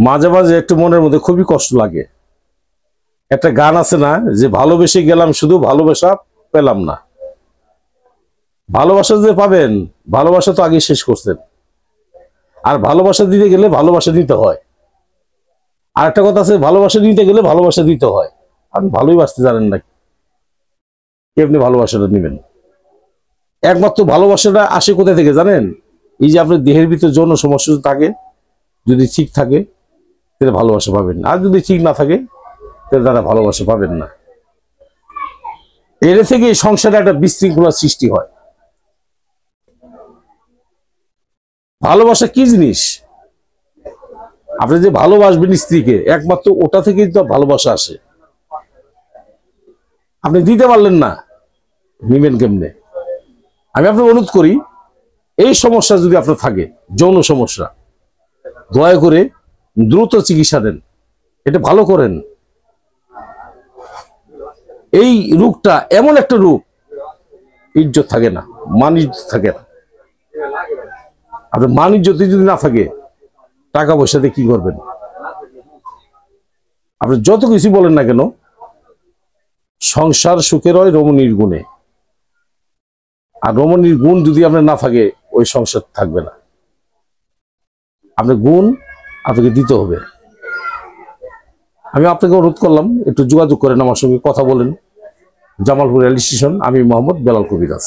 মাঝে মাঝে একটু মনের মধ্যে খুবই কষ্ট লাগে। একটা গান আছে না, যে ভালোবেসে গেলাম শুধু ভালোবাসা পেলাম না। ভালোবাসা যে পাবেন, ভালোবাসা তো আগে শেষ করছেন। আর ভালোবাসা দিতে গেলে ভালোবাসা দিতে হয়। আর একটা কথা আছে, ভালোবাসা নিতে গেলে ভালোবাসা দিতে হয়। আপনি ভালোই বাসতে জানেন না, কেমনি ভালোবাসাটা নিবেন? একমাত্র ভালোবাসাটা আসে কোথা থেকে জানেন? এই যে আপনার দেহের ভিতর যৌন সমস্যা থাকে, যদি ঠিক থাকে তাহলে ভালোবাসা পাবেন, আর যদি ঠিক না থাকে তাহলে তারা ভালোবাসা পাবেন না। এর থেকে সংসারে একটা বিশৃঙ্খলার সৃষ্টি হয়। ভালোবাসা কি জিনিস? আপনি যে ভালোবাসবেন স্ত্রীকে, একমাত্র ওটা থেকেই তো ভালোবাসা আসে। আপনি দিতে পারলেন না, নিবেন কেমনে? আমি আপনাকে অনুরোধ করি, এই সমস্যা যদি আপনার থাকে, যৌন সমস্যা, দয়া করে দ্রুত চিকিৎসা দেন, এটা ভালো করেন। এই রোগটা এমন একটা রোগ, ইজ্জত থাকে না, মান ইজ্জত থাকে না। আপনার মান ইজ্জত যদি না থাকে, টাকা পয়সা দিয়ে কি করবেন? আপনি যত কিছু বলেন না কেন, সংসার সুখের হয় রমণীর গুণে। আর রমণীর গুণ যদি আপনার না থাকে, ওই সংসার থাকবে না। আপনার গুণ আপনাকে দিতে হবে। আমি আপনাকে অনুরোধ করলাম, একটু যোগাযোগ করেন, আমার সঙ্গে কথা বলেন। জামালপুর রেল স্টেশন, আমি মোহাম্মদ বেলাল কবিরাজ।